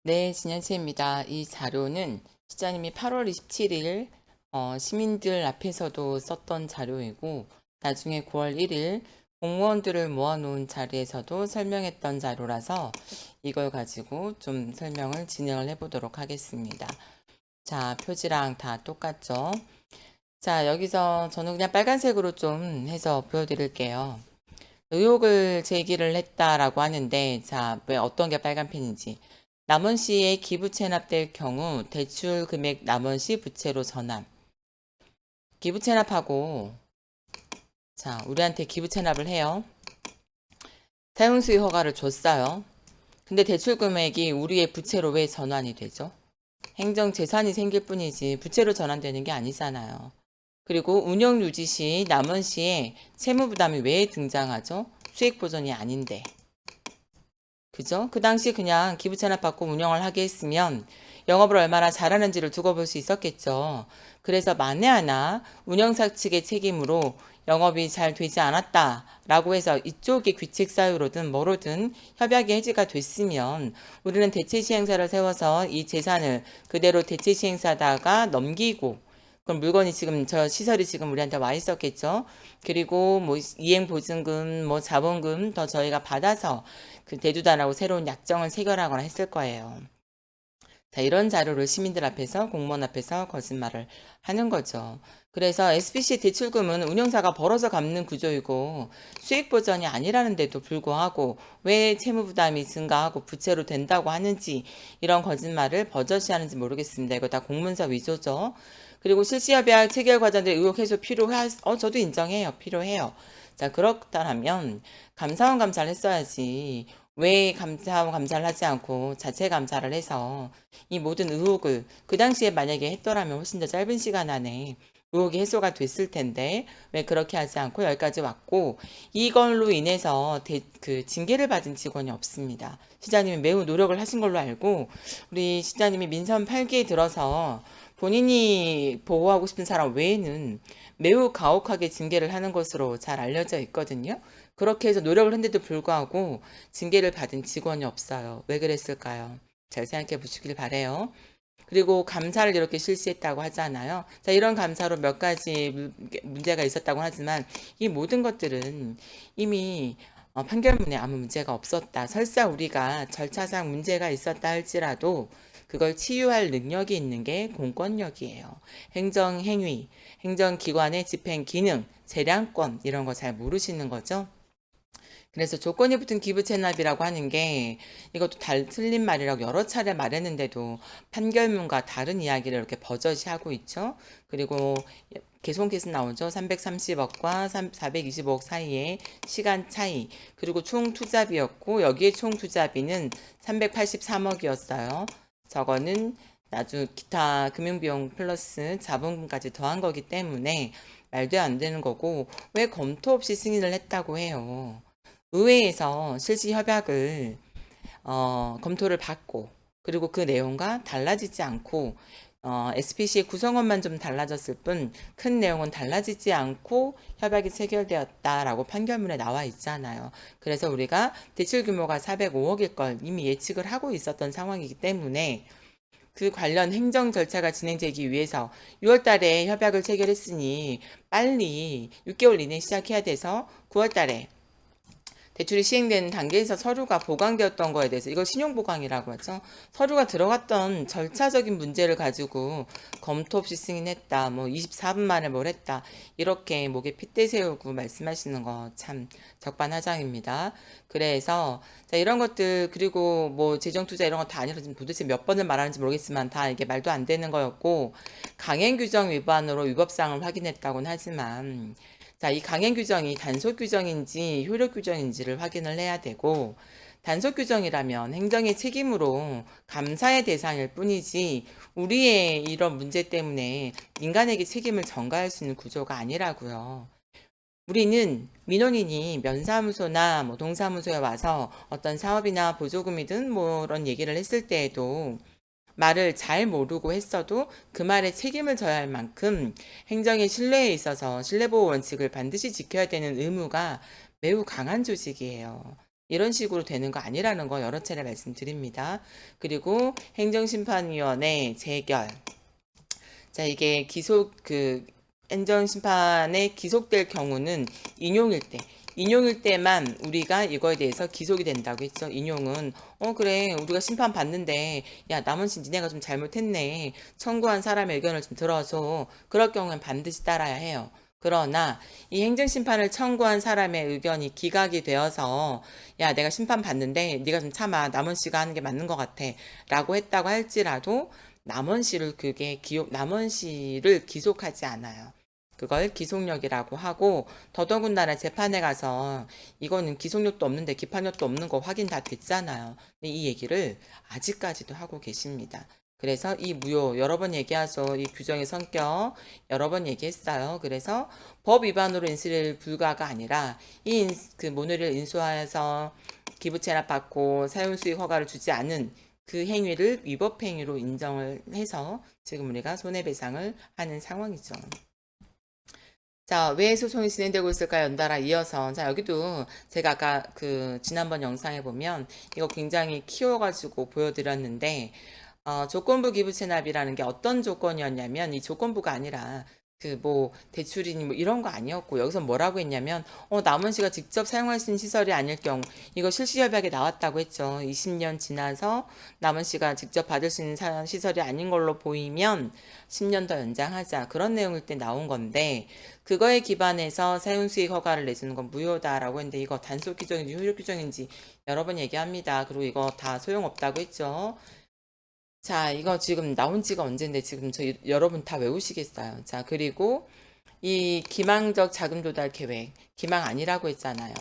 네, 진현채입니다. 이 자료는 시장님이 8월 27일 시민들 앞에서도 썼던 자료이고 나중에 9월 1일 공무원들을 모아놓은 자리에서도 설명했던 자료라서 이걸 가지고 좀 설명을 진행을 해보도록 하겠습니다. 자, 표지랑 다 똑같죠? 자, 여기서 저는 그냥 빨간색으로 좀 해서 보여드릴게요. 의혹을 제기를 했다라고 하는데, 자, 왜 어떤 게 빨간 펜인지. 남원시에 기부 체납될 경우 대출 금액 남원시 부채로 전환. 기부 체납하고, 자, 우리한테 기부 체납을 해요. 사용 수익 허가를 줬어요. 근데 대출 금액이 우리의 부채로 왜 전환이 되죠? 행정 재산이 생길 뿐이지 부채로 전환되는 게 아니잖아요. 그리고 운영 유지 시 남원시에 채무 부담이 왜 등장하죠? 수익 보전이 아닌데. 그죠? 그 당시 그냥 기부 체납받고 운영을 하게 했으면 영업을 얼마나 잘하는지를 두고 볼 수 있었겠죠. 그래서 만에 하나 운영사 측의 책임으로 영업이 잘 되지 않았다라고 해서 이쪽이 규칙 사유로든 뭐로든 협약이 해지가 됐으면 우리는 대체 시행사를 세워서 이 재산을 그대로 대체 시행사다가 넘기고 그럼 물건이 지금 저 시설이 지금 우리한테 와 있었겠죠. 그리고 뭐 이행 보증금, 뭐 자본금 더 저희가 받아서 그 대주단하고 새로운 약정을 체결하거나 했을 거예요. 자, 이런 자료를 시민들 앞에서 공무원 앞에서 거짓말을 하는 거죠. 그래서 SPC 대출금은 운영사가 벌어서 갚는 구조이고 수익 보전이 아니라는데도 불구하고 왜 채무 부담이 증가하고 부채로 된다고 하는지 이런 거짓말을 버젓이 하는지 모르겠습니다. 이거 다 공문서 위조죠. 그리고 실시협약 체결 과정들 의혹 해소 저도 인정해요. 필요해요. 자, 그렇다면 감사원 감사를 했어야지. 왜 감사원 감사를 하지 않고 자체 감사를 해서 이 모든 의혹을 그 당시에 만약에 했더라면 훨씬 더 짧은 시간 안에 의혹이 해소가 됐을 텐데 왜 그렇게 하지 않고 여기까지 왔고 이걸로 인해서 그 징계를 받은 직원이 없습니다. 시장님이 매우 노력을 하신 걸로 알고 우리 시장님이 민선 8기에 들어서 본인이 보호하고 싶은 사람 외에는 매우 가혹하게 징계를 하는 것으로 잘 알려져 있거든요. 그렇게 해서 노력을 했는데도 불구하고 징계를 받은 직원이 없어요. 왜 그랬을까요? 잘 생각해 보시길 바래요. 그리고 감사를 이렇게 실시했다고 하잖아요. 자, 이런 감사로 몇 가지 문제가 있었다고 하지만 이 모든 것들은 이미 판결문에 아무 문제가 없었다. 설사 우리가 절차상 문제가 있었다 할지라도 그걸 치유할 능력이 있는 게 공권력이에요. 행정행위, 행정기관의 집행 기능, 재량권 이런 거 잘 모르시는 거죠? 그래서 조건이 붙은 기부 체납이라고 하는 게 이것도 틀린 말이라고 여러 차례 말했는데도 판결문과 다른 이야기를 이렇게 버젓이 하고 있죠. 그리고 계속해서 나오죠. 330억과 425억 사이의 시간 차이. 그리고 총 투자비였고 여기에 총 투자비는 383억이었어요. 저거는 나중 기타 금융비용 플러스 자본금까지 더한 거기 때문에 말도 안 되는 거고 왜 검토 없이 승인을 했다고 해요. 의회에서 실시 협약을 검토를 받고 그리고 그 내용과 달라지지 않고 SPC의 구성원만 좀 달라졌을 뿐 큰 내용은 달라지지 않고 협약이 체결되었다라고 판결문에 나와 있잖아요. 그래서 우리가 대출 규모가 405억일 걸 이미 예측을 하고 있었던 상황이기 때문에 그 관련 행정 절차가 진행되기 위해서 6월 달에 협약을 체결했으니 빨리 6개월 이내에 시작해야 돼서 9월 달에 대출이 시행되는 단계에서 서류가 보강되었던 거에 대해서 이걸 신용보강이라고 하죠. 서류가 들어갔던 절차적인 문제를 가지고 검토 없이 승인했다. 뭐 24분 만에 뭘 했다. 이렇게 목에 핏대 세우고 말씀하시는 거 참 적반하장입니다. 그래서 자, 이런 것들 그리고 뭐 재정투자 이런 거 다 아니라 지금 도대체 몇 번을 말하는지 모르겠지만 다 이게 말도 안 되는 거였고 강행규정 위반으로 위법사항을 확인했다고는 하지만 자, 이 강행 규정이 단속 규정인지 효력 규정인지를 확인을 해야 되고, 단속 규정이라면 행정의 책임으로 감사의 대상일 뿐이지, 우리의 이런 문제 때문에 인간에게 책임을 전가할 수 있는 구조가 아니라고요. 우리는 민원인이 면사무소나 뭐 동사무소에 와서 어떤 사업이나 보조금이든 뭐 이런 얘기를 했을 때에도 말을 잘 모르고 했어도 그 말에 책임을 져야 할 만큼 행정의 신뢰에 있어서 신뢰보호 원칙을 반드시 지켜야 되는 의무가 매우 강한 조직이에요. 이런 식으로 되는 거 아니라는 거 여러 차례 말씀드립니다. 그리고 행정심판위원회 재결. 자, 이게 행정심판에 기속될 경우는 인용일 때만 우리가 이거에 대해서 기속이 된다고 했죠. 인용은 그래 우리가 심판 받는데 야 남원신 니네가 좀 잘못했네 청구한 사람의 의견을 좀 들어서 그럴 경우엔 반드시 따라야 해요. 그러나 이 행정심판을 청구한 사람의 의견이 기각이 되어서 야 내가 심판 받는데 네가 좀 참아 남원씨가 하는 게 맞는 것 같아 라고 했다고 할지라도 남원시를 기속하지 않아요. 그걸 기속력이라고 하고 더더군다나 재판에 가서 이거는 기속력도 없는데 기판력도 없는 거 확인 다 됐잖아요. 근데 이 얘기를 아직까지도 하고 계십니다. 그래서 이 무효 여러 번 얘기하죠. 이 규정의 성격 여러 번 얘기했어요. 그래서 법 위반으로 인수를 불가가 아니라 그 모노리를 인수하여서 기부 체납받고 사용 수익 허가를 주지 않은 그 행위를 위법 행위로 인정을 해서 지금 우리가 손해배상을 하는 상황이죠. 자, 왜 소송이 진행되고 있을까 연달아 이어서 자 여기도 제가 아까 지난번 영상에 보면 이거 굉장히 키워가지고 보여드렸는데 조건부 기부 체납이라는 게 어떤 조건이었냐면 이 조건부가 아니라 대출이니 이런 거 아니었고 여기서 뭐라고 했냐면 남원시가 직접 사용할 수 있는 시설이 아닐 경우 이거 실시협약에 나왔다고 했죠. 20년 지나서 남원시가 직접 받을 수 있는 시설이 아닌 걸로 보이면 10년 더 연장하자 그런 내용일 때 나온 건데 그거에 기반해서 사용수익 허가를 내주는 건 무효다라고 했는데 이거 단속 규정인지 효력 규정인지 여러 번 얘기합니다. 그리고 이거 다 소용없다고 했죠. 자, 이거 지금 나온 지가 언젠데 지금 여러분 다 외우시겠어요. 자, 그리고 이 기망적 자금 조달 계획, 기망 아니라고 했잖아요.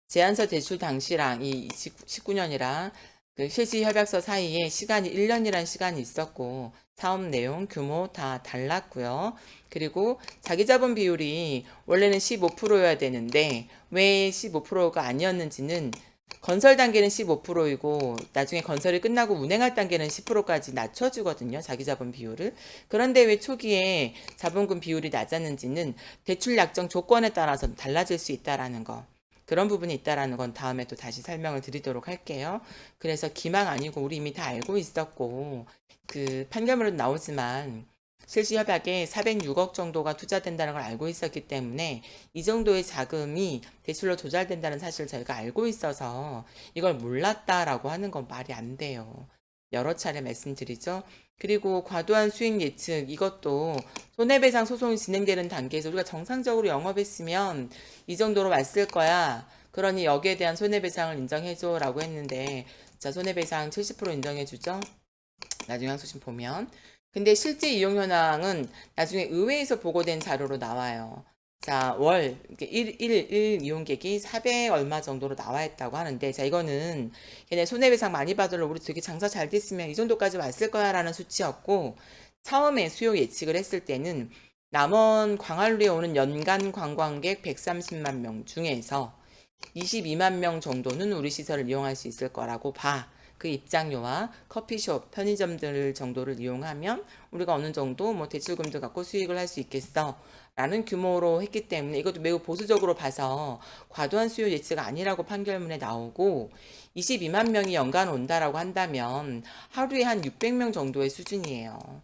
제안서 제출 당시랑 이 19년이랑 그 실시 협약서 사이에 시간이 1년이란 시간이 있었고 사업 내용, 규모 다 달랐고요. 그리고 자기 자본 비율이 원래는 15%여야 되는데 왜 15%가 아니었는지는 건설 단계는 15%이고 나중에 건설이 끝나고 운행할 단계는 10%까지 낮춰주거든요. 자기 자본 비율을. 그런데 왜 초기에 자본금 비율이 낮았는지는 대출 약정 조건에 따라서 달라질 수 있다라는 거. 그런 부분이 있다라는 건 다음에 또 다시 설명을 드리도록 할게요. 그래서 기망 아니고 우리 이미 다 알고 있었고 판결문은 나오지만 실시 협약에 406억 정도가 투자된다는 걸 알고 있었기 때문에 이 정도의 자금이 대출로 조달된다는 사실을 저희가 알고 있어서 이걸 몰랐다라고 하는 건 말이 안 돼요. 여러 차례 말씀드리죠. 그리고 과도한 수익 예측 이것도 손해배상 소송이 진행되는 단계에서 우리가 정상적으로 영업했으면 이 정도로 왔을 거야. 그러니 여기에 대한 손해배상을 인정해줘 라고 했는데 자 손해배상 70% 인정해주죠. 나중에 항소심 보면 근데 실제 이용 현황은 나중에 의회에서 보고된 자료로 나와요. 자, 월, 1 이용객이 400 얼마 정도로 나와 있다고 하는데, 자, 이거는 걔네 손해배상 많이 받으려 우리 되게 장사 잘 됐으면 이 정도까지 왔을 거야 라는 수치였고, 처음에 수요 예측을 했을 때는 남원 광안리에 오는 연간 관광객 130만 명 중에서 22만 명 정도는 우리 시설을 이용할 수 있을 거라고 봐. 그 입장료와 커피숍, 편의점들 정도를 이용하면 우리가 어느 정도 대출금도 갖고 수익을 할 수 있겠어. 라는 규모로 했기 때문에 이것도 매우 보수적으로 봐서 과도한 수요 예측가 아니라고 판결문에 나오고 22만 명이 연간 온다라고 한다면 하루에 한 600명 정도의 수준이에요.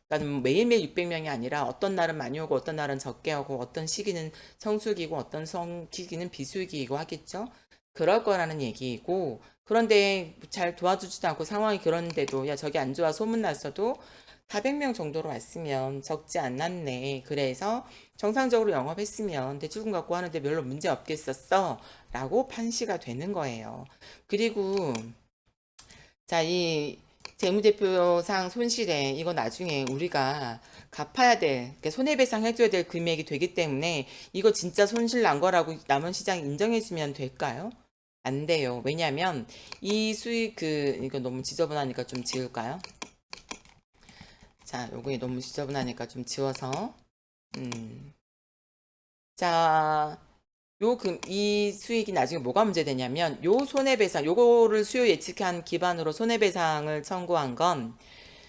그러니까 매일매일 600명이 아니라 어떤 날은 많이 오고 어떤 날은 적게 오고 어떤 시기는 성수기고 어떤 시기는 비수기이고 하겠죠. 그럴 거라는 얘기이고 그런데 잘 도와주지도 않고 상황이 그런데도 야 저기 안 좋아 소문났어도 400명 정도로 왔으면 적지 않았네. 그래서 정상적으로 영업했으면 대출금 갖고 하는데 별로 문제 없겠었어 라고 판시가 되는 거예요. 그리고 자, 이 재무제표상 손실에 이거 나중에 우리가 갚아야 될, 그러니까 손해배상 해줘야 될 금액이 되기 때문에 이거 진짜 손실 난 거라고 남은 시장이 인정해주면 될까요? 안 돼요. 왜냐하면 이 수익 이거 너무 지저분하니까 좀 지울까요? 자, 요거 너무 지저분하니까 좀 지워서 자, 이 수익이 나중에 뭐가 문제되냐면, 요 손해배상, 요거를 수요 예측한 기반으로 손해배상을 청구한 건,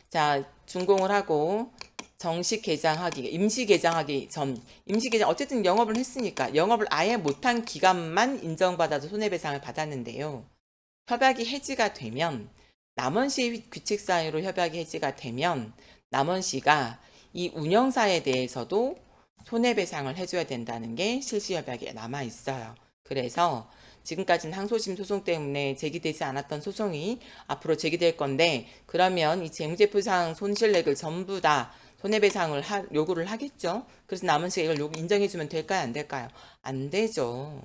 자, 준공을 하고, 정식 개장하기, 임시 개장하기 전, 임시 개장, 어쨌든 영업을 했으니까 영업을 아예 못한 기간만 인정받아도 손해배상을 받았는데요. 협약이 해지가 되면, 남원시 규칙 사유로 협약이 해지가 되면 남원시가 이 운영사에 대해서도 손해배상을 해줘야 된다는 게 실시협약에 남아 있어요. 그래서 지금까지는 항소심 소송 때문에 제기되지 않았던 소송이 앞으로 제기될 건데, 그러면 이 재무제표상 손실액을 전부 다 손해배상을 요구를 하겠죠. 그래서 남원시가 이걸 인정해주면 될까요? 안 될까요? 안 되죠.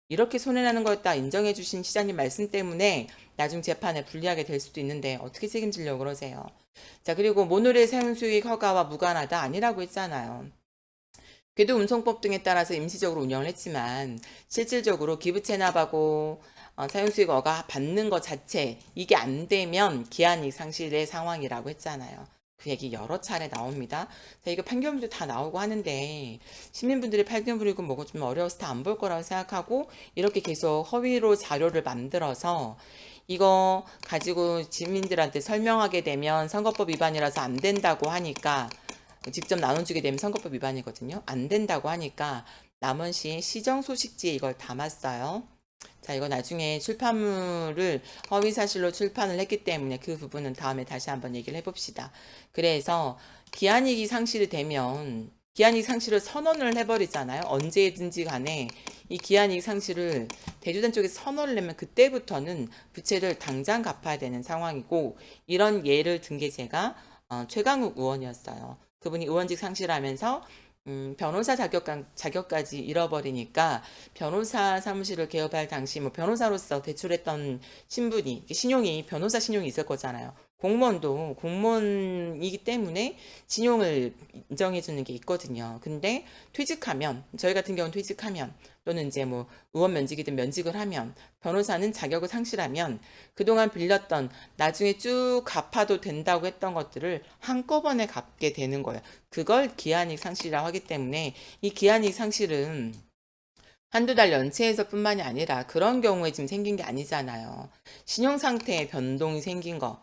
이렇게 손해나는 거였다 인정해주신 시장님 말씀 때문에 나중 재판에 불리하게 될 수도 있는데 어떻게 책임지려고 그러세요? 자, 그리고 모노레일 사용 수익 허가와 무관하다 아니라고 했잖아요. 궤도 운송법 등에 따라서 임시적으로 운영을 했지만 실질적으로 기부 체납하고 사용수익 허가 받는 것 자체 이게 안 되면 기한이익 상실의 상황이라고 했잖아요. 그 얘기 여러 차례 나옵니다. 자, 이거 판결문도 다 나오고 하는데 시민분들이 판결문이고 뭐고 좀 어려워서 다 안 볼 거라고 생각하고 이렇게 계속 허위로 자료를 만들어서 이거 가지고 시민들한테 설명하게 되면 선거법 위반이라서 안 된다고 하니까, 직접 나눠주게 되면 선거법 위반이거든요. 안 된다고 하니까 남원시 시정소식지에 이걸 담았어요. 자, 이거 나중에 출판물을 허위사실로 출판을 했기 때문에 그 부분은 다음에 다시 한번 얘기를 해봅시다. 그래서 기한이익이 상실이 되면 기한이익 상실을 선언을 해버리잖아요. 언제든지 간에 이 기한이익 상실을 대주단 쪽에서 선언을 내면 그때부터는 부채를 당장 갚아야 되는 상황이고, 이런 예를 든 게 제가 최강욱 의원이었어요. 그분이 의원직 상실하면서 변호사 자격까지 잃어버리니까 변호사 사무실을 개업할 당시 뭐 변호사로서 대출했던 신분이, 신용이 변호사 신용이 있을 거잖아요. 공무원도 공무원이기 때문에 신용을 인정해 주는 게 있거든요. 근데 퇴직하면, 저희 같은 경우는 퇴직하면 또는 이제 뭐 의원 면직이든 면직을 하면 변호사는 자격을 상실하면 그동안 빌렸던, 나중에 쭉 갚아도 된다고 했던 것들을 한꺼번에 갚게 되는 거예요. 그걸 기한이익 상실이라고 하기 때문에 이 기한이익 상실은 한두 달 연체해서 뿐만이 아니라 그런 경우에 지금 생긴 게 아니잖아요. 신용 상태에 변동이 생긴 거,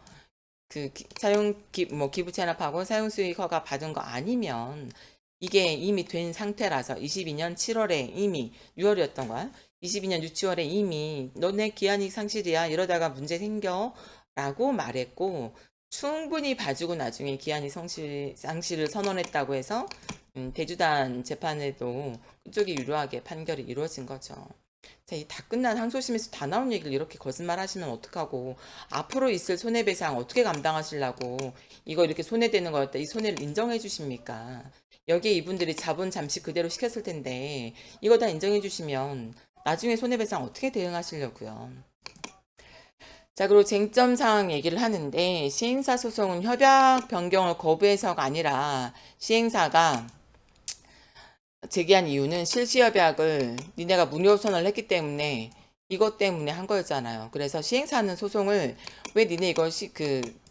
뭐 기부 체납하고 사용 수익 허가 받은 거 아니면 이게 이미 된 상태라서 22년 7월에 이미 6월이었던 거야. 22년 6, 7월에 이미 너네 기한이익 상실이야 이러다가 문제 생겨 라고 말했고, 충분히 봐주고 나중에 기한이익 상실을 선언했다고 해서 대주단 재판에도 그쪽이 유리하게 판결이 이루어진 거죠. 자, 이 다 끝난 항소심에서 다 나온 얘기를 이렇게 거짓말 하시면 어떡하고, 앞으로 있을 손해배상 어떻게 감당하시려고 이거 이렇게 손해되는 거였다 이 손해를 인정해 주십니까? 여기에 이분들이 자본 잠시 그대로 시켰을 텐데 이거 다 인정해 주시면 나중에 손해배상 어떻게 대응하시려고요? 자, 그리고 쟁점 사항 얘기를 하는데, 시행사 소송은 협약 변경을 거부해서가 아니라 시행사가 제기한 이유는 실시협약을 니네가 무효선언을 했기 때문에 이것 때문에 한 거였잖아요. 그래서 시행사는 소송을 왜 니네 이거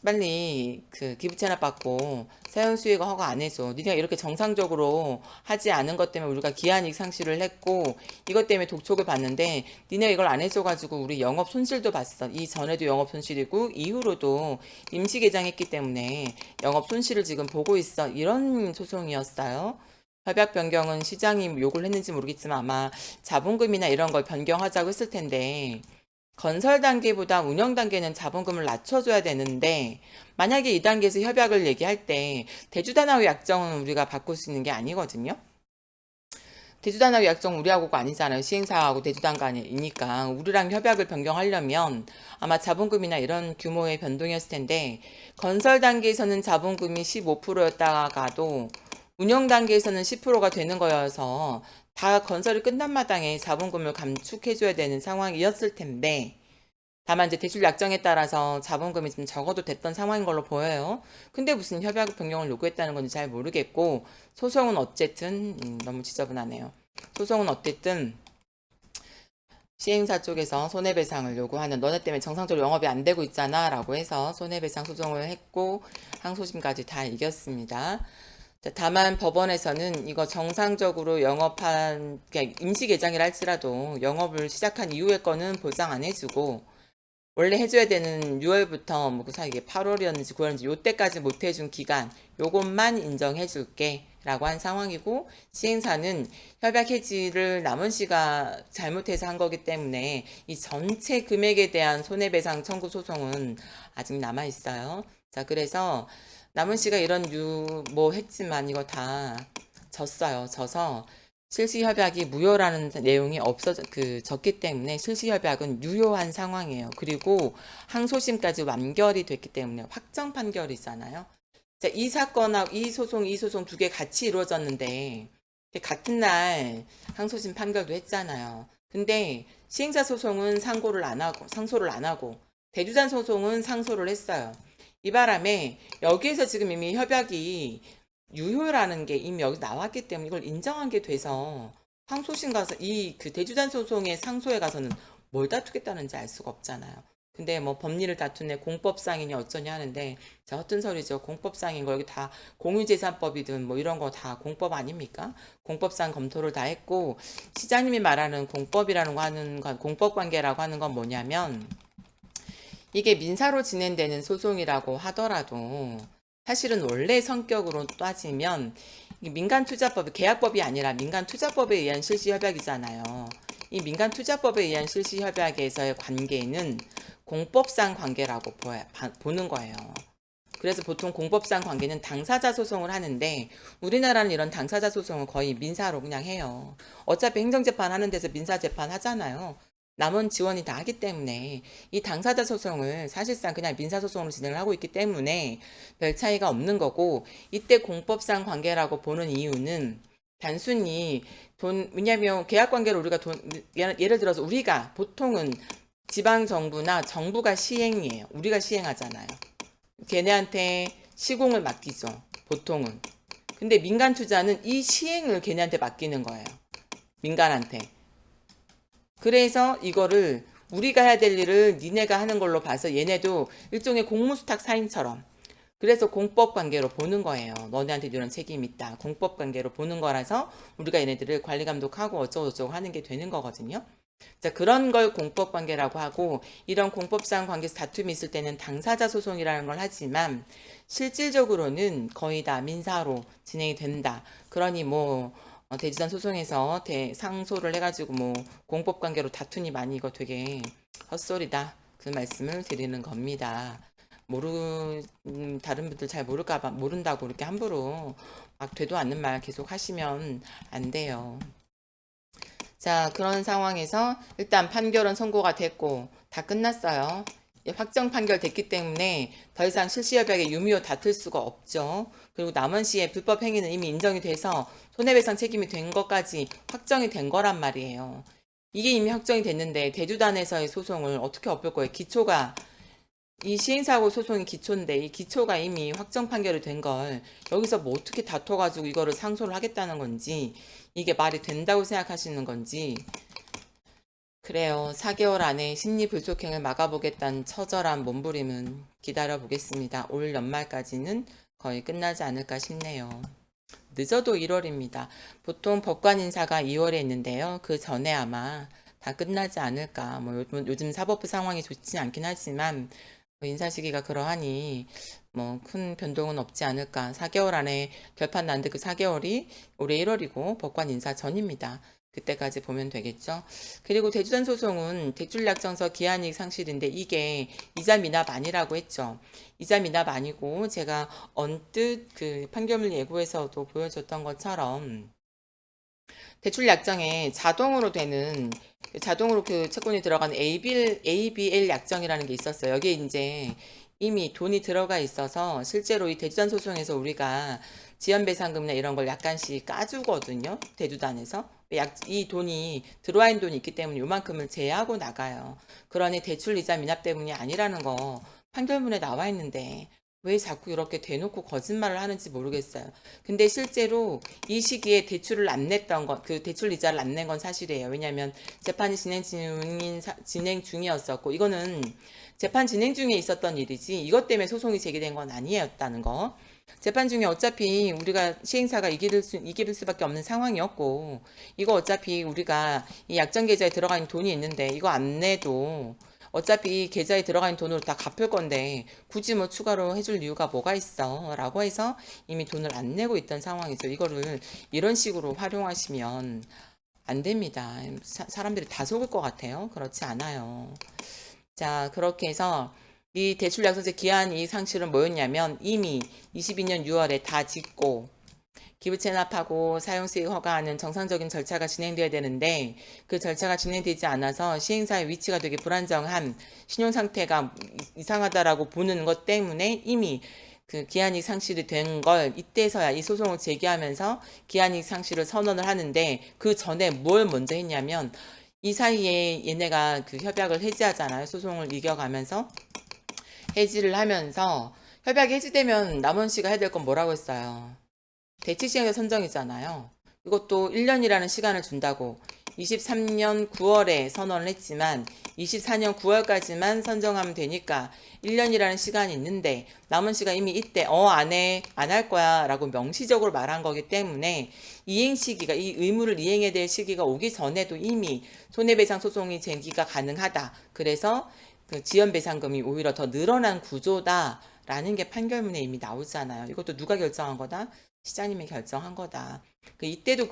빨리 기부채납 받고 사용수익 허가 안 해줘. 니네가 이렇게 정상적으로 하지 않은 것 때문에 우리가 기한이익 상실을 했고 이것 때문에 독촉을 받는데 니네가 이걸 안 해줘가지고 우리 영업 손실도 봤어. 이 전에도 영업 손실이고 이후로도 임시 개장했기 때문에 영업 손실을 지금 보고 있어. 이런 소송이었어요. 협약 변경은 시장이 요구를 했는지 모르겠지만 아마 자본금이나 이런 걸 변경하자고 했을 텐데, 건설 단계보다 운영 단계는 자본금을 낮춰줘야 되는데, 만약에 이 단계에서 협약을 얘기할 때 대주단하고 약정은 우리가 바꿀 수 있는 게 아니거든요. 대주단하고 약정 우리하고가 아니잖아요. 시행사하고 대주단 간이니까 우리랑 협약을 변경하려면 아마 자본금이나 이런 규모의 변동이었을 텐데, 건설 단계에서는 자본금이 15%였다가도 운영 단계에서는 10%가 되는 거여서 다 건설이 끝난 마당에 자본금을 감축해줘야 되는 상황이었을 텐데, 다만 이제 대출 약정에 따라서 자본금이 좀 적어도 됐던 상황인 걸로 보여요. 근데 무슨 협약 변경을 요구했다는 건지 잘 모르겠고, 소송은 어쨌든 너무 지저분하네요. 소송은 어쨌든 시행사 쪽에서 손해배상을 요구하는, 너네 때문에 정상적으로 영업이 안 되고 있잖아 라고 해서 손해배상 소송을 했고 항소심까지 다 이겼습니다. 다만 법원에서는 이거 정상적으로 영업한, 임시 개장이라 할지라도 영업을 시작한 이후의 거는 보상 안 해주고 원래 해줘야 되는 6월부터 뭐 이게 8월이었는지 9월인지 요때까지 못 해준 기간 요것만 인정해 줄게 라고 한 상황이고, 시행사는 협약 해지를 남은 씨가 잘못해서 한 거기 때문에 이 전체 금액에 대한 손해배상 청구 소송은 아직 남아 있어요. 자, 그래서 남은 씨가 이런 뭐 했지만 이거 다 졌어요. 져서 실시협약이 무효라는 내용이 적기 때문에 실시협약은 유효한 상황이에요. 그리고 항소심까지 완결이 됐기 때문에 확정 판결이잖아요. 자, 이 사건하고 이 소송 두 개 같이 이루어졌는데 같은 날 항소심 판결도 했잖아요. 근데 시행사 소송은 상소를 안 하고 대주단 소송은 상소를 했어요. 이 바람에 여기에서 지금 이미 협약이 유효라는 게 이미 여기 나왔기 때문에 이걸 인정한 게 돼서 항소심 가서 대주단 소송의 상소에 가서는 뭘 다투겠다는지 알 수가 없잖아요. 근데 뭐 법리를 다투네 공법상이니 어쩌냐 하는데, 자, 허튼 소리죠. 공법상인 거 여기 다 공유재산법이든 뭐 이런 거 다 공법 아닙니까? 공법상 검토를 다 했고, 시장님이 말하는 공법이라는 거 공법 관계라고 하는 건 뭐냐면, 이게 민사로 진행되는 소송이라고 하더라도 사실은 원래 성격으로 따지면 민간투자법이 계약법이 아니라 민간투자법에 의한 실시협약이잖아요. 이 민간투자법에 의한 실시협약에서의 관계는 공법상 관계라고 보는 거예요. 그래서 보통 공법상 관계는 당사자 소송을 하는데, 우리나라는 이런 당사자 소송을 거의 민사로 그냥 해요. 어차피 행정재판 하는 데서 민사재판 하잖아요. 남은 지원이 다 하기 때문에 이 당사자 소송을 사실상 그냥 민사소송으로 진행을 하고 있기 때문에 별 차이가 없는 거고, 이때 공법상 관계라고 보는 이유는 단순히 왜냐면 계약관계를 우리가 예를 들어서 우리가 보통은 지방정부나 정부가 시행이에요. 우리가 시행하잖아요. 걔네한테 시공을 맡기죠. 보통은. 근데 민간 투자는 이 시행을 걔네한테 맡기는 거예요. 민간한테. 그래서 이거를 우리가 해야 될 일을 니네가 하는 걸로 봐서 얘네도 일종의 공무수탁 사인처럼, 그래서 공법 관계로 보는 거예요. 너네한테 이런 책임이 있다. 공법 관계로 보는 거라서 우리가 얘네들을 관리 감독하고 어쩌고저쩌고 하는 게 되는 거거든요. 자, 그런 걸 공법 관계라고 하고, 이런 공법상 관계에서 다툼이 있을 때는 당사자 소송이라는 걸 하지만 실질적으로는 거의 다 민사로 진행이 된다. 그러니 뭐 대지단 소송에서 상소를 해가지고 뭐 공법 관계로 다투니 이거 되게 헛소리다. 그 말씀을 드리는 겁니다. 다른 분들 잘 모른다고 이렇게 함부로 막 되도 않는 말 계속 하시면 안 돼요. 자, 그런 상황에서 일단 판결은 선고가 됐고 다 끝났어요. 확정 판결 됐기 때문에 더 이상 실시협약의 유무효 다툴 수가 없죠. 그리고 남원 씨의 불법 행위는 이미 인정이 돼서 손해배상 책임이 된 것까지 확정이 된 거란 말이에요. 이게 이미 확정이 됐는데 대주단에서의 소송을 어떻게 엎을 거예요? 이 시행사고 소송이 기초인데 이 기초가 이미 확정 판결이 된 걸 여기서 뭐 어떻게 다퉈가지고 이거를 상소를 하겠다는 건지, 이게 말이 된다고 생각하시는 건지. 그래요. 4개월 안에 심리불속행을 막아보겠다는 처절한 몸부림은 기다려보겠습니다. 올 연말까지는 거의 끝나지 않을까 싶네요. 늦어도 1월입니다. 보통 법관 인사가 2월에 있는데요. 그 전에 아마 다 끝나지 않을까. 뭐 요즘 사법부 상황이 좋지 않긴 하지만 인사 시기가 그러하니 뭐 큰 변동은 없지 않을까. 4개월 안에 결판 났는데 그 4개월이 올해 1월이고 법관 인사 전입니다. 그때까지 보면 되겠죠. 그리고 대주단 소송은 대출약정서 기한이익 상실인데 이게 이자 미납 아니라고 했죠. 이자 미납 아니고 제가 언뜻 그 판결문 예고에서도 보여줬던 것처럼 대출 약정에 자동으로 그 채권이 들어가는 ABL 약정이라는 게 있었어요. 여기에 이제 이미 돈이 들어가 있어서 실제로 이 대주단 소송에서 우리가 지연배상금이나 이런 걸 약간씩 까주거든요. 대주단에서. 이 돈이 들어와 있는 돈이 있기 때문에 요만큼을 제외하고 나가요. 그러니 대출 이자 미납 때문이 아니라는 거 판결문에 나와 있는데 왜 자꾸 이렇게 대놓고 거짓말을 하는지 모르겠어요. 근데 실제로 이 시기에 대출을 안 냈던 그 대출 이자를 안 낸 건 사실이에요. 왜냐하면 재판이 진행 중이었었고, 이거는 재판 진행 중에 있었던 일이지 이것 때문에 소송이 제기된 건 아니었다는 거. 재판 중에 어차피 우리가 시행사가 이길 수밖에 없는 상황이었고, 이거 어차피 우리가 이 약정 계좌에 들어가 있는 돈이 있는데 이거 안 내도 어차피 계좌에 들어가 있는 돈으로 다 갚을 건데 굳이 뭐 추가로 해줄 이유가 뭐가 있어? 라고 해서 이미 돈을 안 내고 있던 상황이죠. 이거를 이런 식으로 활용하시면 안 됩니다. 사람들이 다 속을 것 같아요. 그렇지 않아요. 자, 그렇게 해서 이 대출 약속세 기한 이익 상실은 뭐였냐면 이미 22년 6월에 다 짓고 기부 체납하고 사용수익 허가하는 정상적인 절차가 진행돼야 되는데 그 절차가 진행되지 않아서 시행사의 위치가 되게 불안정한 신용 상태가 이상하다라고 보는 것 때문에 이미 그 기한이익 상실이 된 걸 이때서야 이 소송을 제기하면서 기한이익 상실을 선언을 하는데 그 전에 뭘 먼저 했냐면 이 사이에 얘네가 그 협약을 해지하잖아요. 소송을 이겨가면서 해지를 하면서 협약이 해지되면 남원 씨가 해야 될 건 뭐라고 했어요? 대책시행사 선정이잖아요. 이것도 1년이라는 시간을 준다고 23년 9월에 선언을 했지만 24년 9월까지만 선정하면 되니까 1년이라는 시간이 있는데 남은 시간 이미 이때 안 해, 안 할 거야 라고 명시적으로 말한 거기 때문에 이행 시기가 이 의무를 이행해야 될 시기가 오기 전에도 이미 손해배상 소송이 제기가 가능하다. 그래서 그 지연배상금이 오히려 더 늘어난 구조다라는 게 판결문에 이미 나오잖아요. 이것도 누가 결정한 거다? 시장님이 결정한 거다. 이때도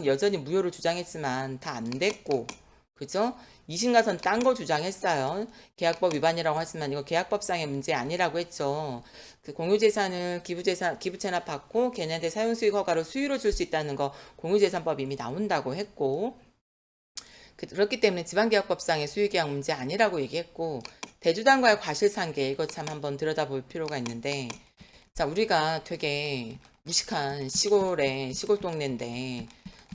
여전히 무효를 주장했지만 다 안 됐고, 그죠? 이심가선 딴 거 주장했어요. 계약법 위반이라고 하지만 이거 계약법상의 문제 아니라고 했죠. 그 공유재산을 기부채납 받고 걔네한테 사용수익 허가로 수유로 줄 수 있다는 거 공유재산법 이미 나온다고 했고, 그렇기 때문에 지방계약법상의 수유계약 문제 아니라고 얘기했고, 대주단과의 과실상계 이거 참 한번 들여다볼 필요가 있는데, 자, 우리가 되게 무식한 시골 동네인데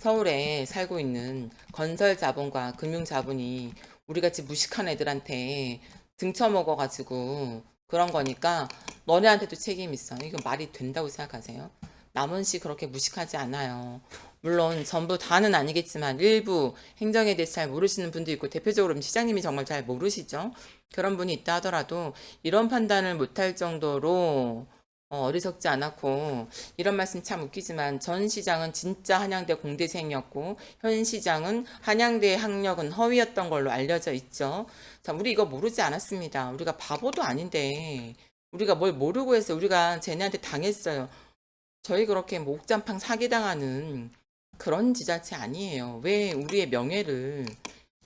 서울에 살고 있는 건설 자본과 금융 자본이 우리같이 무식한 애들한테 등쳐먹어가지고 그런 거니까 너네한테도 책임 있어. 이거 말이 된다고 생각하세요? 남은 씨 그렇게 무식하지 않아요. 물론 전부 다는 아니겠지만 일부 행정에 대해서 잘 모르시는 분도 있고 대표적으로 시장님이 정말 잘 모르시죠. 그런 분이 있다 하더라도 이런 판단을 못할 정도로 어리석지 않았고 이런 말씀 참 웃기지만 전 시장은 진짜 한양대 공대생이었고 현 시장은 한양대 학력은 허위였던 걸로 알려져 있죠. 자, 우리 이거 모르지 않았습니다. 우리가 바보도 아닌데 우리가 뭘 모르고 해서 우리가 쟤네한테 당했어요. 저희 그렇게 목장팡 사기당하는 그런 지자체 아니에요. 왜 우리의 명예를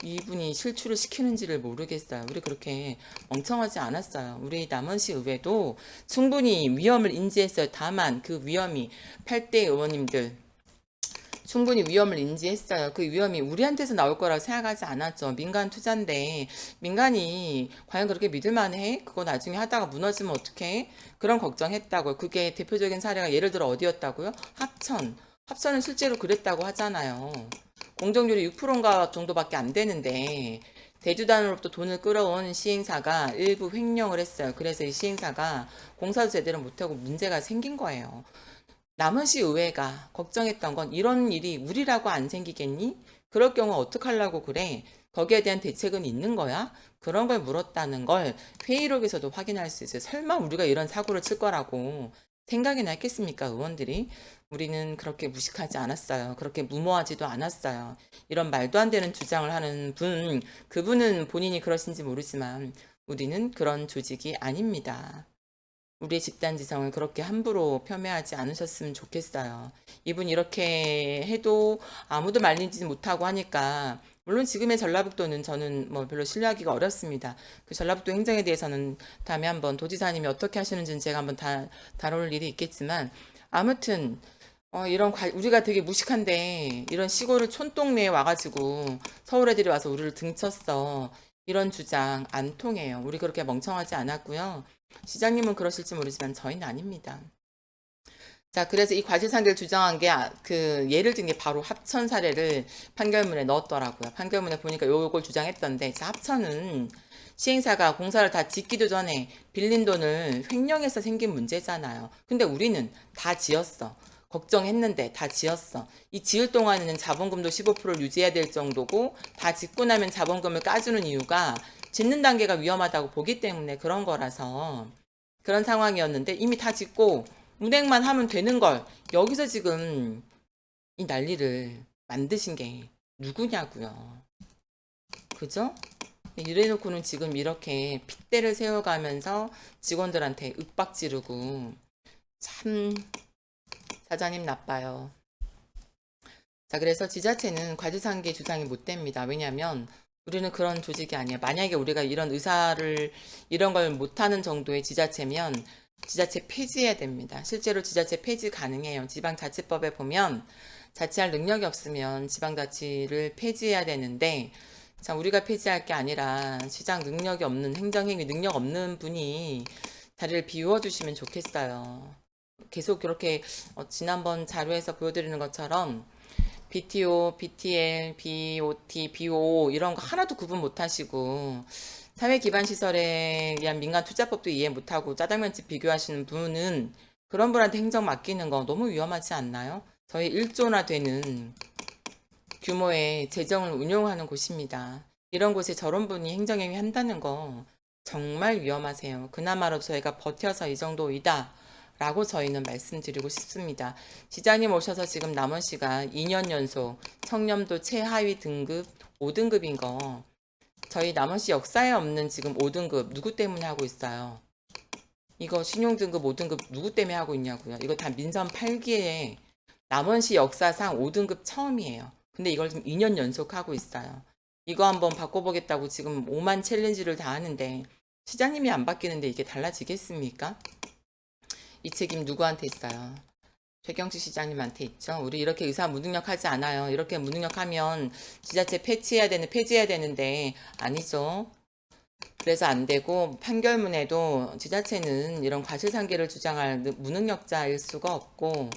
이분이 실추를 시키는지를 모르겠어요. 우리 그렇게 멍청하지 않았어요. 우리 남원시 의회도 충분히 위험을 인지했어요. 다만 그 위험이 8대 의원님들 충분히 위험을 인지했어요. 그 위험이 우리한테서 나올 거라고 생각하지 않았죠. 민간 투자인데 민간이 과연 그렇게 믿을만해? 그거 나중에 하다가 무너지면 어떡해? 그런 걱정했다고요. 그게 대표적인 사례가 예를 들어 어디였다고요? 합천. 합천은 실제로 그랬다고 하잖아요. 공정률이 6%인가 정도밖에 안 되는데 대주단으로부터 돈을 끌어온 시행사가 일부 횡령을 했어요. 그래서 이 시행사가 공사도 제대로 못하고 문제가 생긴 거예요. 남원시 의회가 걱정했던 건 이런 일이 우리라고 안 생기겠니? 그럴 경우 어떡하려고 그래? 거기에 대한 대책은 있는 거야? 그런 걸 물었다는 걸 회의록에서도 확인할 수 있어요. 설마 우리가 이런 사고를 칠 거라고 생각이나 했겠습니까, 의원들이? 우리는 그렇게 무식하지 않았어요. 그렇게 무모하지도 않았어요. 이런 말도 안 되는 주장을 하는 그분은 본인이 그러신지 모르지만 우리는 그런 조직이 아닙니다. 우리의 집단 지성을 그렇게 함부로 폄훼하지 않으셨으면 좋겠어요. 이분 이렇게 해도 아무도 말리지 못하고 하니까 물론 지금의 전라북도는 저는 뭐 별로 신뢰하기가 어렵습니다. 그 전라북도 행정에 대해서는 다음에 한번 도지사님이 어떻게 하시는지는 제가 한번 다룰 일이 있겠지만 아무튼 우리가 되게 무식한데 이런 시골을 촌동네에 와가지고 서울 애들이 와서 우리를 등쳤어. 이런 주장 안 통해요. 우리 그렇게 멍청하지 않았고요. 시장님은 그러실지 모르지만 저희는 아닙니다. 자, 그래서 이 과실상계를 주장한 게 그 예를 든 게 바로 합천 사례를 판결문에 넣었더라고요. 판결문에 보니까 요걸 주장했던데, 자, 합천은 시행사가 공사를 다 짓기도 전에 빌린 돈을 횡령해서 생긴 문제잖아요. 근데 우리는 다 지었어. 걱정했는데 다 지었어. 이 지을 동안에는 자본금도 15%를 유지해야 될 정도고 다 짓고 나면 자본금을 까주는 이유가 짓는 단계가 위험하다고 보기 때문에 그런 거라서 그런 상황이었는데 이미 다 짓고 운행만 하면 되는 걸 여기서 지금 이 난리를 만드신 게 누구냐고요. 그죠? 이래놓고는 지금 이렇게 핏대를 세워가면서 직원들한테 윽박 지르고 참 사장님 나빠요. 자, 그래서 지자체는 과지상계 주장이 못 됩니다. 왜냐하면 우리는 그런 조직이 아니에요. 만약에 우리가 이런 의사를 이런 걸 못하는 정도의 지자체면 지자체 폐지해야 됩니다. 실제로 지자체 폐지 가능해요. 지방자치법에 보면 자치할 능력이 없으면 지방자치를 폐지해야 되는데 자, 우리가 폐지할 게 아니라 시장 능력이 없는 행정행위 능력 없는 분이 자리를 비워주시면 좋겠어요. 계속 그렇게 지난번 자료에서 보여드리는 것처럼 BTO, BTL, BOT, BO 이런 거 하나도 구분 못하시고 사회기반시설에 의한 민간투자법도 이해 못하고 짜장면집 비교하시는 분은 그런 분한테 행정 맡기는 거 너무 위험하지 않나요? 저희 1조나 되는 규모의 재정을 운용하는 곳입니다. 이런 곳에 저런 분이 행정행위 한다는 거 정말 위험하세요. 그나마로 저희가 버텨서 이 정도이다. 라고 저희는 말씀드리고 싶습니다. 시장님 오셔서 지금 남원시가 2년 연속 청렴도 최하위 등급 5등급인 거 저희 남원시 역사에 없는 지금 5등급 누구 때문에 하고 있어요? 이거 신용등급 5등급 누구 때문에 하고 있냐고요? 이거 다 민선 8기에 남원시 역사상 5등급 처음이에요. 근데 이걸 지금 2년 연속 하고 있어요. 이거 한번 바꿔보겠다고 지금 5만 챌린지를 다 하는데 시장님이 안 바뀌는데 이게 달라지겠습니까? 이 책임 누구한테 있어요? 최경식 시장님한테 있죠. 우리 이렇게 의사 무능력하지 않아요. 이렇게 무능력하면 지자체 폐지해야 되는데 아니죠. 그래서 안 되고 판결문에도 지자체는 이런 과실상계를 주장할 무능력자일 수가 없고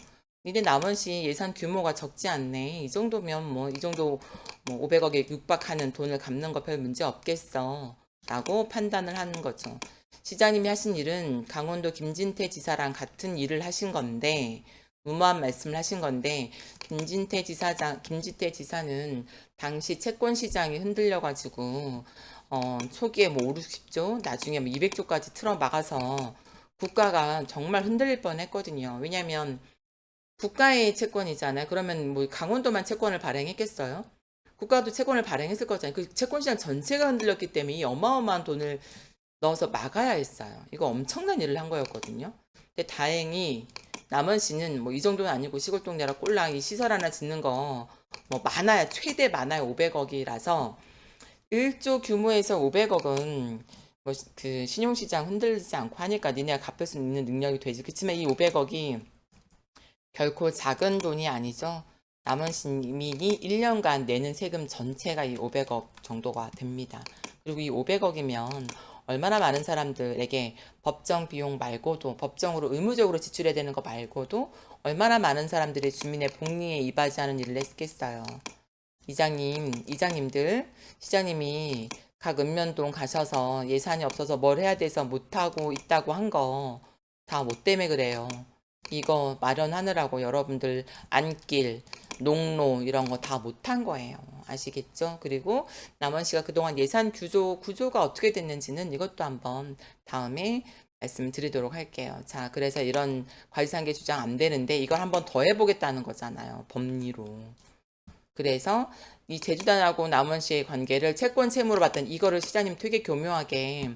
니네 남원시 예산 규모가 적지 않네. 이 정도면 뭐 이 정도 뭐 500억에 육박하는 돈을 갚는 거 별 문제 없겠어. 라고 판단을 하는 거죠. 시장님이 하신 일은 강원도 김진태 지사랑 같은 일을 하신 건데 무모한 말씀을 하신 건데 김진태 지사는 당시 채권 시장이 흔들려 가지고 초기에 뭐 5, 60조 나중에 뭐 200조까지 틀어 막아서 국가가 정말 흔들릴 뻔했거든요. 왜냐하면 국가의 채권이잖아요. 그러면 뭐 강원도만 채권을 발행했겠어요? 국가도 채권을 발행했을 거잖아요. 그 채권 시장 전체가 흔들렸기 때문에 이 어마어마한 돈을 넣어서 막아야 했어요. 이거 엄청난 일을 한 거였거든요. 근데 다행히 남원시는 뭐 이 정도는 아니고 시골 동네라 꼴랑이 시설 하나 짓는 거 뭐 많아야 최대 많아요 500억이라서 1조 규모에서 500억은 뭐 그 신용시장 흔들리지 않고 하니까 니네가 갚을 수 있는 능력이 되지. 그렇지만 이 500억이 결코 작은 돈이 아니죠. 남원 시민이 1년간 내는 세금 전체가 이 500억 정도가 됩니다. 그리고 이 500억이면 얼마나 많은 사람들에게 법정 비용 말고도 법정으로 의무적으로 지출해야 되는 거 말고도 얼마나 많은 사람들이 주민의 복리에 이바지하는 일을 했겠어요. 이장님들, 시장님이 각 읍면동 가셔서 예산이 없어서 뭘 해야 돼서 못하고 있다고 한 거 다 뭐 때문에 그래요. 이거 마련하느라고 여러분들 안길, 농로 이런 거 다 못한 거예요. 아시겠죠? 그리고 남원시가 그동안 예산 구조가 어떻게 됐는지는 이것도 한번 다음에 말씀드리도록 할게요. 자, 그래서 이런 과지상계 주장 안 되는데 이걸 한번 더 해보겠다는 거잖아요. 법리로. 그래서 이 제주단하고 남원시의 관계를 채권 채무로 봤던 이거를 시장님 되게 교묘하게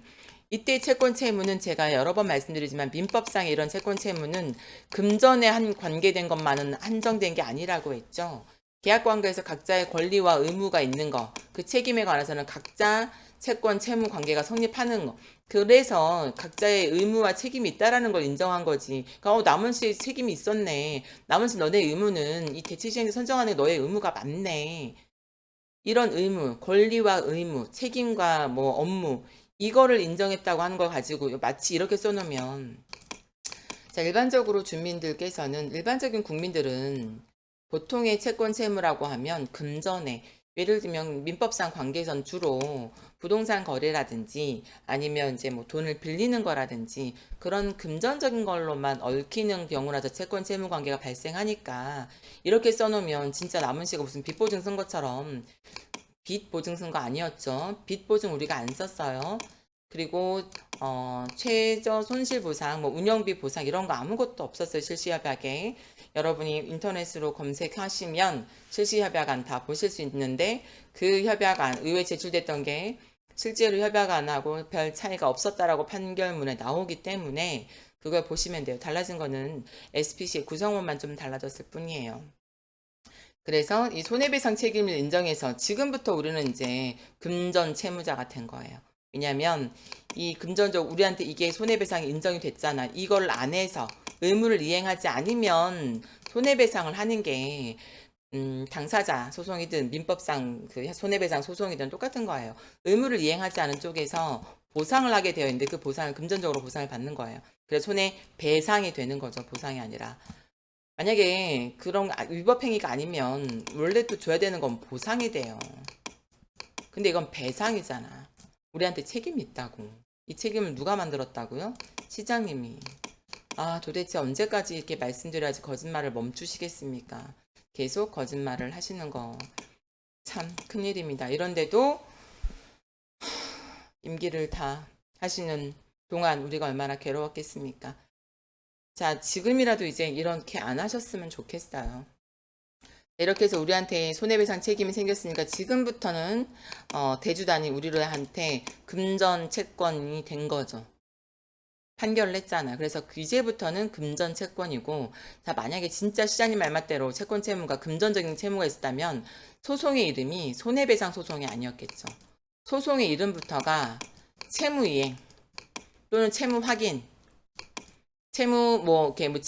이때 채권 채무는 제가 여러 번 말씀드리지만 민법상의 이런 채권 채무는 금전에 한 관계된 것만은 한정된 게 아니라고 했죠. 계약 관계에서 각자의 권리와 의무가 있는 거, 그 책임에 관해서는 각자 채권 채무 관계가 성립하는 거. 그래서 각자의 의무와 책임이 있다라는 걸 인정한 거지. 그러니까 남원시의 책임이 있었네. 남원시 너네 의무는 이 대치시행자 선정하는 너의 의무가 맞네. 이런 의무, 권리와 의무, 책임과 뭐 업무 이거를 인정했다고 하는 걸 가지고 마치 이렇게 써놓으면 자, 일반적인 국민들은 보통의 채권 채무라고 하면 금전에 예를 들면 민법상 관계선 주로 부동산 거래라든지 아니면 이제 뭐 돈을 빌리는 거라든지 그런 금전적인 걸로만 얽히는 경우라도 채권 채무 관계가 발생하니까 이렇게 써놓으면 진짜 남은시가 무슨 빚 보증 쓴 것처럼 빚 보증 쓴 거 아니었죠. 빚 보증 우리가 안 썼어요. 그리고 최저 손실 보상, 뭐 운영비 보상 이런 거 아무것도 없었어요. 실시협약에. 여러분이 인터넷으로 검색하시면 실시협약안 다 보실 수 있는데 그 협약안 의회에 제출됐던 게 실제로 협약 안 하고 별 차이가 없었다라고 판결문에 나오기 때문에 그걸 보시면 돼요. 달라진 거는 SPC의 구성원만 좀 달라졌을 뿐이에요. 그래서 이 손해배상 책임을 인정해서 지금부터 우리는 이제 금전 채무자가 된 거예요. 왜냐하면 이 금전적 우리한테 이게 손해배상이 인정이 됐잖아. 이걸 안 해서 의무를 이행하지 않으면 손해배상을 하는 게 당사자 소송이든 민법상 그 손해배상 소송이든 똑같은 거예요. 의무를 이행하지 않은 쪽에서 보상을 하게 되어 있는데 그 보상을 금전적으로 보상을 받는 거예요. 그래서 손해배상이 되는 거죠. 보상이 아니라. 만약에 그런 위법 행위가 아니면 원래 또 줘야 되는 건 보상이 돼요. 근데 이건 배상이잖아. 우리한테 책임이 있다고. 이 책임을 누가 만들었다고요? 시장님이. 아, 도대체 언제까지 이렇게 말씀드려야지 거짓말을 멈추시겠습니까? 계속 거짓말을 하시는 거 참 큰일입니다. 이런데도 임기를 다 하시는 동안 우리가 얼마나 괴로웠겠습니까? 자, 지금이라도 이제 이렇게 안 하셨으면 좋겠어요. 이렇게 해서 우리한테 손해배상 책임이 생겼으니까 지금부터는 대주단이 우리한테 금전 채권이 된 거죠. 판결을 했잖아. 그래서 이제부터는 금전 채권이고, 자, 만약에 진짜 시장님 말맛대로 채권 채무가 금전적인 채무가 있었다면 소송의 이름이 손해배상 소송이 아니었겠죠. 소송의 이름부터가 채무이행 또는 채무 확인, 채무 이렇게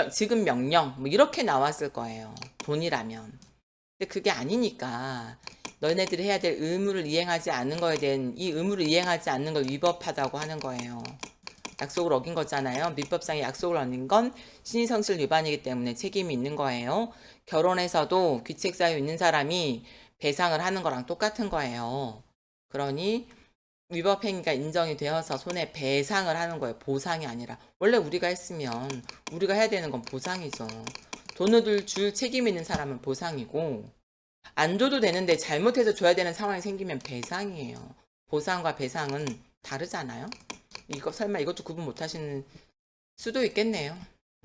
지급 명령 뭐 이렇게 나왔을 거예요. 돈이라면. 근데 그게 아니니까 너네들이 해야 될 의무를 이행하지 않는 거에 대한 이 의무를 이행하지 않는 걸 위법하다고 하는 거예요. 약속을 어긴 거잖아요. 민법상의 약속을 어긴 건 신의성실 위반이기 때문에 책임이 있는 거예요. 결혼해서도 귀책 사유 있는 사람이 배상을 하는 거랑 똑같은 거예요. 그러니 위법 행위가 인정이 되어서 손해배상을 하는 거예요. 보상이 아니라. 원래 우리가 했으면 우리가 해야 되는 건 보상이죠. 돈을 줄 책임 있는 사람은 보상이고 안 줘도 되는데 잘못해서 줘야 되는 상황이 생기면 배상이에요. 보상과 배상은 다르잖아요. 이거 설마 이것도 구분 못 하시는 수도 있겠네요.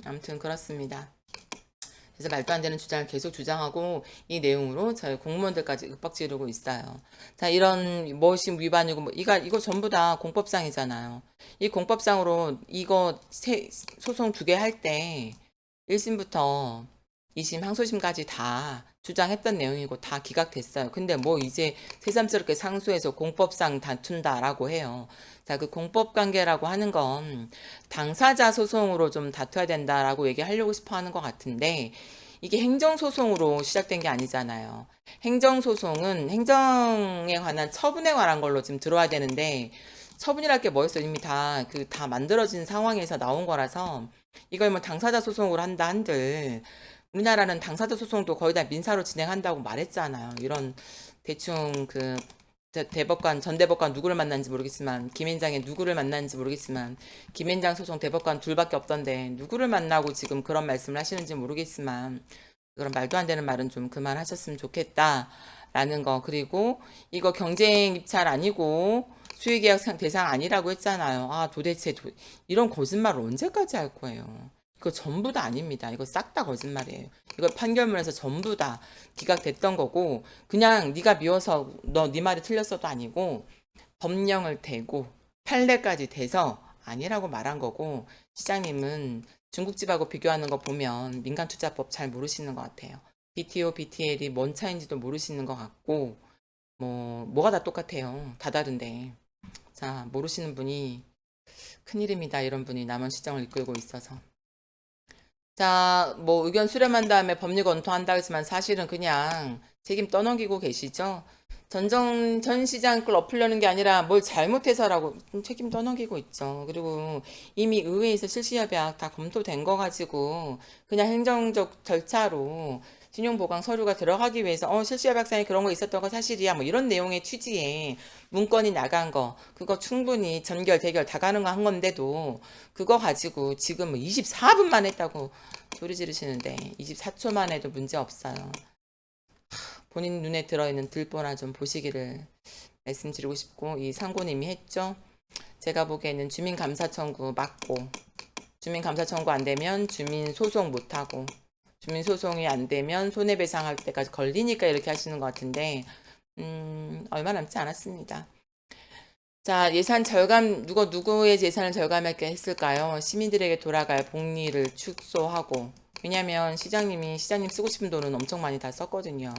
아무튼 그렇습니다. 그래서 말도 안 되는 주장을 계속 주장하고 이 내용으로 저희 공무원들까지 윽박 지르고 있어요. 자, 이런 무엇이 위반이고 이거 전부 다 공법상이잖아요. 이 공법상으로 이거 소송 2개 할 때 1심부터 2심 항소심까지 다 주장했던 내용이고 다 기각됐어요. 근데 뭐 이제 새삼스럽게 상소해서 공법상 다툰다라고 해요. 자, 그 공법관계라고 하는 건 당사자 소송으로 좀 다투어야 된다라고 얘기하려고 싶어 하는 것 같은데 이게 행정소송으로 시작된 게 아니잖아요. 행정소송은 행정에 관한 처분에 관한 걸로 지금 들어와야 되는데 처분이랄 게 뭐 있어요. 이미 다 만들어진 상황에서 나온 거라서 이걸 뭐 당사자 소송으로 한다 한들 우리나라는 당사자 소송도 거의 다 민사로 진행한다고 말했잖아요. 이런 대충 전 대법관 누구를 만났는지 모르겠지만 김앤장에 누구를 만났는지 모르겠지만 김앤장 소송 대법관 둘밖에 없던데 누구를 만나고 지금 그런 말씀을 하시는지 모르겠지만 그런 말도 안 되는 말은 좀 그만하셨으면 좋겠다라는 거. 그리고 이거 경쟁 입찰 아니고 수의계약 대상 아니라고 했잖아요. 아, 도대체 이런 거짓말을 언제까지 할 거예요? 이거 전부 다 아닙니다. 이거 싹 다 거짓말이에요. 이거 판결문에서 전부 다 기각됐던 거고 그냥 네가 미워서 네 말이 틀렸어도 아니고 법령을 대고 판례까지 대서 아니라고 말한 거고 시장님은 중국집하고 비교하는 거 보면 민간투자법 잘 모르시는 것 같아요. BTO, BTL이 뭔 차인지도 모르시는 것 같고 뭐가 다 똑같아요. 다 다른데. 자, 모르시는 분이 큰일입니다. 이런 분이 남원시장을 이끌고 있어서. 자, 뭐 의견 수렴한 다음에 법률 검토한다 했지만 사실은 그냥 책임 떠넘기고 계시죠? 전 시장 걸 엎으려는 게 아니라 뭘 잘못해서라고 책임 떠넘기고 있죠. 그리고 이미 의회에서 실시협약 다 검토된 거 가지고 그냥 행정적 절차로 신용보강 서류가 들어가기 위해서 실시협약상에 그런 거 있었던 거 사실이야 뭐 이런 내용의 취지에 문건이 나간 거 그거 충분히 전결 대결 다 가능한 한 건데도 그거 가지고 지금 24분만 했다고 소리 지르시는데 24초만 해도 문제 없어요. 본인 눈에 들어있는 들보나 좀 보시기를 말씀드리고 싶고 이 상고님이 했죠. 제가 보기에는 주민감사 청구 맞고 주민감사 청구 안 되면 주민소송 못하고 주민소송이 안 되면 손해배상 할 때까지 걸리니까 이렇게 하시는 것 같은데 얼마 남지 않았습니다. 자, 예산 절감, 누구의 예산을 절감할게 했을까요? 시민들에게 돌아갈 복리를 축소하고. 왜냐면 시장님 쓰고 싶은 돈은 엄청 많이 다 썼거든요.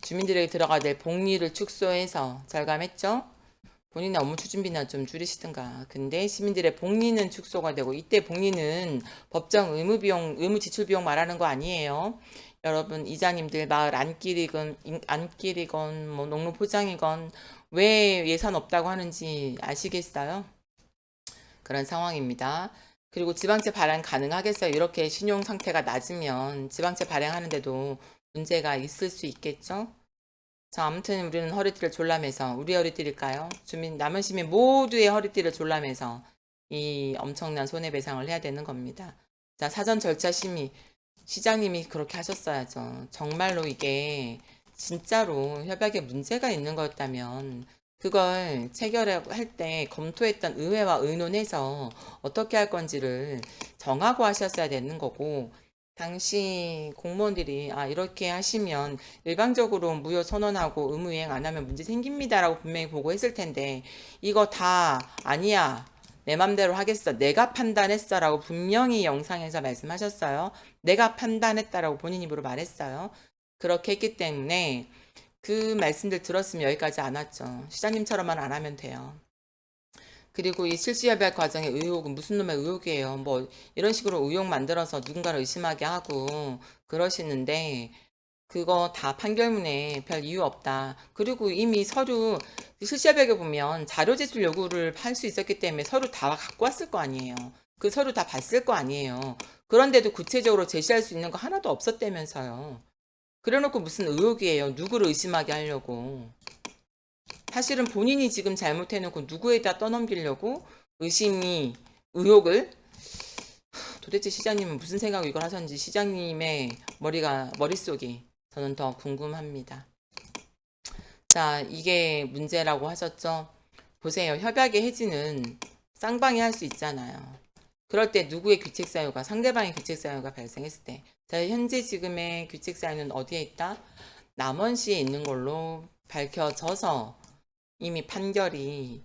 주민들에게 들어가야 될 복리를 축소해서 절감했죠? 본인의 업무 추진비나 좀 줄이시든가. 근데 시민들의 복리는 축소가 되고, 이때 복리는 법정 의무 지출 비용 말하는 거 아니에요. 여러분, 이장님들 마을 안길이건, 뭐, 농로 포장이건, 왜 예산 없다고 하는지 아시겠어요? 그런 상황입니다. 그리고 지방채 발행 가능하겠어요? 이렇게 신용 상태가 낮으면 지방채 발행하는데도 문제가 있을 수 있겠죠? 자, 아무튼 우리는 허리띠를 졸라매서, 우리 허리띠일까요? 남은 시민 모두의 허리띠를 졸라매서 이 엄청난 손해배상을 해야 되는 겁니다. 자, 사전 절차 심의. 시장님이 그렇게 하셨어야죠. 정말로 이게 진짜로 협약에 문제가 있는 거였다면 그걸 체결할 때 검토했던 의회와 의논해서 어떻게 할 건지를 정하고 하셨어야 되는 거고, 당시 공무원들이 이렇게 하시면 일방적으로 무효 선언하고 의무이행 안 하면 문제 생깁니다라고 분명히 보고했을 텐데, 이거 다 아니야, 내 맘대로 하겠어, 내가 판단했어라고 분명히 영상에서 말씀하셨어요. 내가 판단했다라고 본인 입으로 말했어요. 그렇게 했기 때문에 그 말씀들 들었으면 여기까지 안 왔죠. 시장님처럼만 안 하면 돼요. 그리고 이 실시협약 과정의 의혹은 무슨 놈의 의혹이에요. 뭐 이런 식으로 의혹 만들어서 누군가를 의심하게 하고 그러시는데, 그거 다 판결문에 별 이유 없다. 그리고 이미 서류 실시협약에 보면 자료 제출 요구를 할 수 있었기 때문에 서류 다 갖고 왔을 거 아니에요. 그 서류 다 봤을 거 아니에요. 그런데도 구체적으로 제시할 수 있는 거 하나도 없었다면서요. 그래놓고 무슨 의혹이에요. 누구를 의심하게 하려고. 사실은 본인이 지금 잘못해놓고 누구에다 떠넘기려고 의혹을. 도대체 시장님은 무슨 생각으로 이걸 하셨는지 시장님의 머릿속이 저는 더 궁금합니다. 자, 이게 문제라고 하셨죠? 보세요. 협약의 해지는 쌍방이 할 수 있잖아요. 그럴 때 누구의 규칙 사유가, 상대방의 규칙 사유가 발생했을 때. 자, 현재 지금의 규칙 사유는 어디에 있다? 남원시에 있는 걸로 밝혀져서 이미 판결이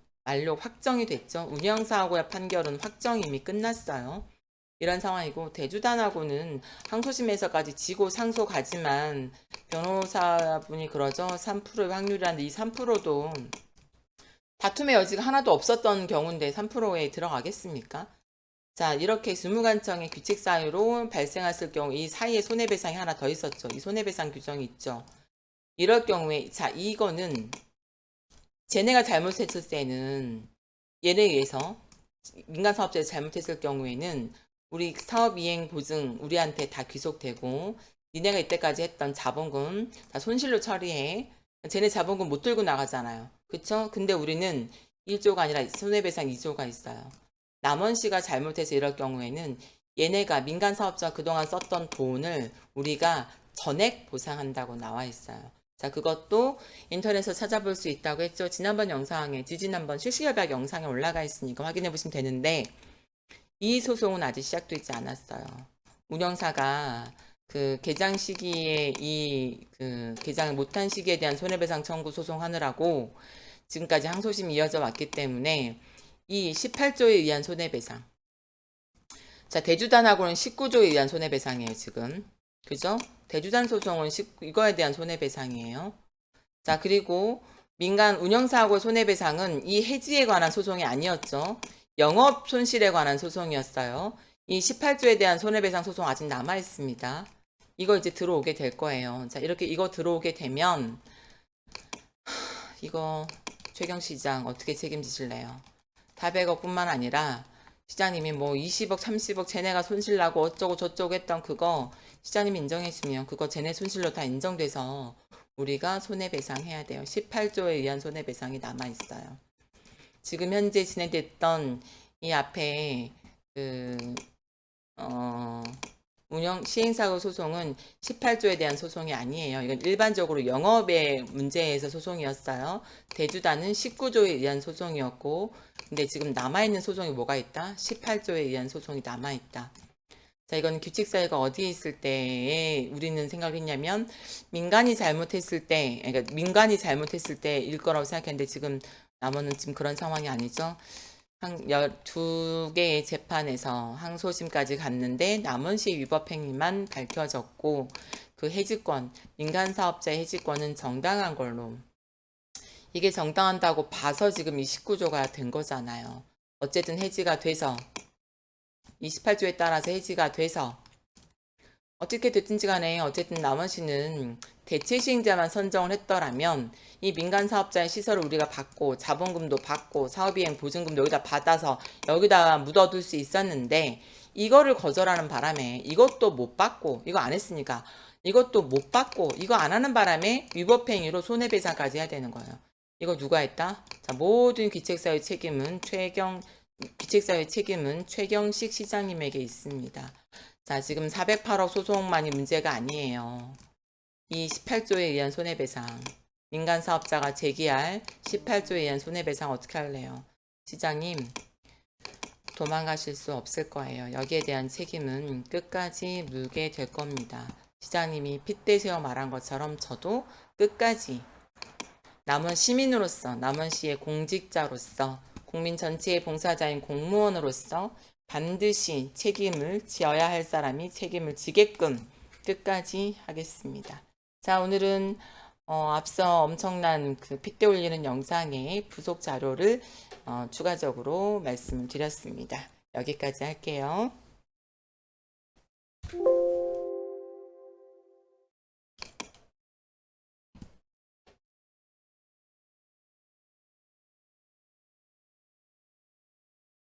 확정이 됐죠. 운영사하고의 판결은 확정이 이미 끝났어요. 이런 상황이고, 대주단하고는 항소심에서까지 지고 상소 가지만 변호사분이 그러죠. 3%의 확률이라는데, 이 3%도 다툼의 여지가 하나도 없었던 경우인데 3%에 들어가겠습니까? 자, 이렇게 주무관청의 규칙 사유로 발생했을 경우 이 사이에 손해배상이 하나 더 있었죠. 이 손해배상 규정이 있죠. 이럴 경우에, 자, 이거는 쟤네가 잘못했을 때는, 얘에 의해서 민간 사업자가 잘못했을 경우에는 우리 사업 이행 보증 우리한테 다 귀속되고, 니네가 이때까지 했던 자본금 다 손실로 처리해. 쟤네 자본금 못 들고 나가잖아요. 그쵸? 근데 우리는 1조가 아니라 손해배상 2조가 있어요. 남원시가 잘못해서 이럴 경우에는 얘네가 민간 사업자 그동안 썼던 돈을 우리가 전액 보상한다고 나와 있어요. 자, 그것도 인터넷에서 찾아볼 수 있다고 했죠. 지난번 영상에, 지지난번 실시협약 영상에 올라가 있으니까 확인해 보시면 되는데, 이 소송은 아직 시작되지 않았어요. 운영사가 그 개장 시기에 개장을 못한 시기에 대한 손해배상 청구 소송하느라고 지금까지 항소심이 이어져 왔기 때문에 이 18조에 의한 손해배상. 자, 대주단하고는 19조에 의한 손해배상이에요, 지금. 그죠? 대주단 소송은 이거에 대한 손해배상이에요. 자, 그리고 민간 운영사하고의 손해배상은 이 해지에 관한 소송이 아니었죠. 영업 손실에 관한 소송이었어요. 이 18조에 대한 손해배상 소송 아직 남아 있습니다. 이거 이제 들어오게 될 거예요. 자, 이렇게 이거 들어오게 되면 이거 최경 시장 어떻게 책임지실래요? 400억뿐만 아니라 시장님이 뭐 20억, 30억 쟤네가 손실나고 어쩌고 저쩌고 했던 그거 시장님이 인정해주면 그거 쟤네 손실로 다 인정돼서 우리가 손해배상해야 돼요. 18조에 의한 손해배상이 남아있어요. 지금 현재 진행됐던 이 앞에 시행사고 소송은 18조에 대한 소송이 아니에요. 이건 일반적으로 영업의 문제에서 소송이었어요. 대주단은 19조에 의한 소송이었고, 근데 지금 남아있는 소송이 뭐가 있다? 18조에 의한 소송이 남아있다. 자, 이건 규칙 사유가 어디에 있을 때에 우리는 생각을 했냐면, 민간이 잘못했을 때일 거라고 생각했는데, 지금 남원은 지금 그런 상황이 아니죠. 두 개의 재판에서 항소심까지 갔는데 남원시 위법행위만 밝혀졌고 그 해지권, 민간사업자의 해지권은 정당한 걸로 이게 정당하다고 봐서 지금 이 19조가 된 거잖아요. 어쨌든 해지가 돼서 28조에 따라서 해지가 돼서 어떻게 됐든지 간에 어쨌든 남원시는 대체시행자만 선정을 했더라면 이 민간사업자의 시설을 우리가 받고 자본금도 받고 사업이행 보증금도 여기다 받아서 여기다 묻어둘 수 있었는데 이거를 거절하는 바람에 이것도 못 받고 이거 안 했으니까 이것도 못 받고 이거 안 하는 바람에 위법행위로 손해배상까지 해야 되는 거예요. 이거 누가 했다? 자, 모든 귀책사유의 책임은 최경식 시장님에게 있습니다. 자, 지금 408억 소송만이 문제가 아니에요. 이 18조에 의한 손해배상, 민간사업자가 제기할 18조에 의한 손해배상 어떻게 할래요? 시장님, 도망가실 수 없을 거예요. 여기에 대한 책임은 끝까지 물게 될 겁니다. 시장님이 핏대 세워 말한 것처럼 저도 끝까지 남원 시민으로서, 남원시의 공직자로서, 국민 전체의 봉사자인 공무원으로서 반드시 책임을 지어야 할 사람이 책임을 지게끔 끝까지 하겠습니다. 자, 오늘은 앞서 엄청난 그 핏대 올리는 영상의 부속 자료를 추가적으로 말씀을 드렸습니다. 여기까지 할게요.